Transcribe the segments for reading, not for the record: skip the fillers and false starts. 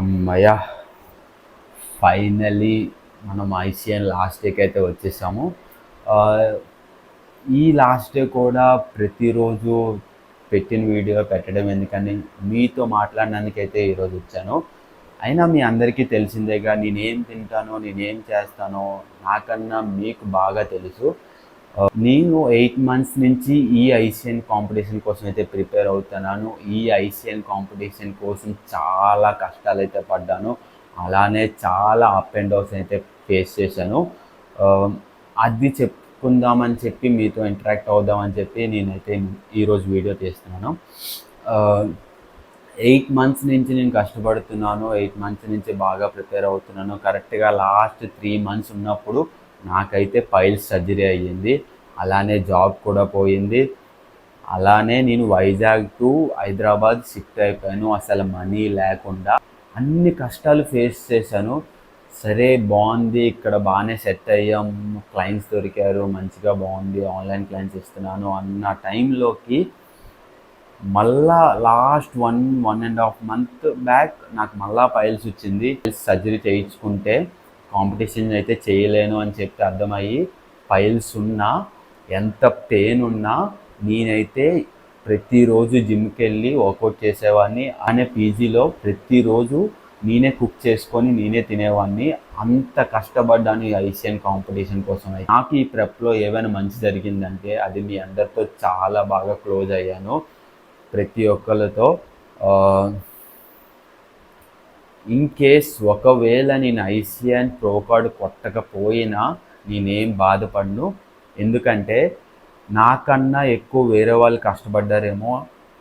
అమ్మయ్య, ఫైనలీ మనం ICN last డేకి అయితే వచ్చేసాము. ఈ లాస్ట్ డే కూడా ప్రతిరోజు పెట్టిన వీడియో పెట్టడం ఎందుకని మీతో మాట్లాడడానికైతే ఈరోజు వచ్చాను. అయినా మీ అందరికీ తెలిసిందేగా, నేనేం తింటానో నేనేం చేస్తానో నాకన్నా మీకు బాగా తెలుసు. నేను 8 months నుంచి ఈ ఐసీఎన్ కాంపిటీషన్ కోసం అయితే ప్రిపేర్ అవుతున్నాను. ఈ ఐసీఎన్ కాంపిటీషన్ కోసం చాలా కష్టాలు అయితే పడ్డాను. అలానే చాలా అప్ అండ్ డౌన్స్ అయితే ఫేస్ చేశాను. అది చెప్పుకుందామని చెప్పి మీతో ఇంటరాక్ట్ అవుదామని చెప్పి నేనైతే ఈరోజు వీడియో తీస్తున్నాను. 8 months నుంచి నేను కష్టపడుతున్నాను. 8 months నుంచి బాగా ప్రిపేర్ అవుతున్నాను. కరెక్ట్గా లాస్ట్ 3 months ఉన్నప్పుడు నాకైతే పైల్స్ సర్జరీ అయ్యింది. అలానే జాబ్ కూడా పోయింది. అలానే నేను వైజాగ్ టు హైదరాబాద్ షిఫ్ట్ అయిపోయాను. అసలు మనీ లేకుండా అన్ని కష్టాలు ఫేస్ చేశాను. సరే బాగుంది, ఇక్కడ బాగానే సెట్ అయ్యాం, క్లయింట్స్ దొరికారు, మంచిగా బాగుంది, ఆన్లైన్ క్లయింట్స్ ఇస్తున్నాను అన్న టైంలోకి మళ్ళా లాస్ట్ 1.5 month బ్యాక్ నాకు మళ్ళా పైల్స్ వచ్చింది. సర్జరీ చేయించుకుంటే కాంపిటీషన్ అయితే చేయలేను అని చెప్పి అర్థమయ్యి, పైల్స్ ఉన్నా ఎంత పెయిన్ ఉన్నా నేనైతే ప్రతిరోజు జిమ్కి వెళ్ళి వర్కౌట్ చేసేవాడిని. అనే పీజీలో ప్రతిరోజు నేనే కుక్ చేసుకొని నేనే తినేవాడిని. అంత కష్టపడ్డాను ఈ ఐసీఎన్ కాంపిటీషన్ కోసం. నాకు ఈ ప్రెప్లో ఏమైనా మంచి జరిగిందంటే అది మీ అందరితో చాలా బాగా క్లోజ్ అయ్యాను, ప్రతి ఒక్కరితో. ఇన్ కేస్ ఒకవేళ నేను ఐసీఎన్ ప్రో కార్డ్ కొట్టకపోయినా నేనేం బాధపడను. ఎందుకంటే నాకన్నా ఎక్కువ వేరే వాళ్ళు కష్టపడ్డారేమో,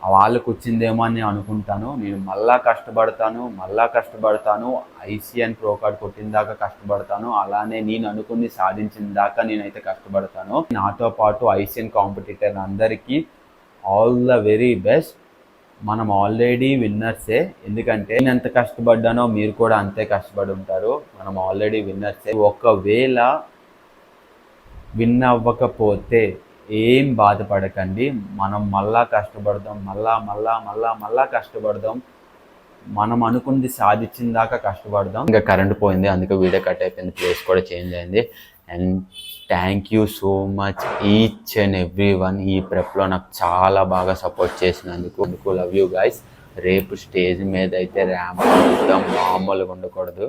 వాళ్ళకు వచ్చిందేమో అని అనుకుంటాను. నేను మళ్ళా కష్టపడతాను. ఐసీఎన్ ప్రో కార్డ్ కొట్టిన దాకా కష్టపడతాను. అలానే నేను అనుకుని సాధించిన దాకా నేనైతే కష్టపడతాను. నాతో పాటు ఐసీఎన్ కాంపిటీటర్ అందరికీ ఆల్ ద వెరీ బెస్ట్. మనం ఆల్రెడీ విన్నర్సే. ఎందుకంటే నేను ఎంత కష్టపడ్డానో మీరు కూడా అంతే కష్టపడి ఉంటారు. మనం ఆల్రెడీ విన్నర్సే. ఒకవేళ విన్ అవ్వకపోతే ఏం బాధపడకండి. మనం మళ్ళా కష్టపడదాం, మళ్ళా కష్టపడదాం. మనం అనుకుంది సాధించిన దాకా కష్టపడదాం. ఇంకా కరెంట్ పోయింది, అందుకే వీడియో కట్ అయిపోయింది, ప్లేస్ కూడా చేంజ్ అయింది. And thank you so much each and every one. ఈ ప్రెప్లో నాకు చాలా బాగా సపోర్ట్ చేసినందుకు లవ్ యూ గైస్. రేపు స్టేజ్ మీద అయితే ర్యాంప్ మామూలుగా ఉండకూడదు.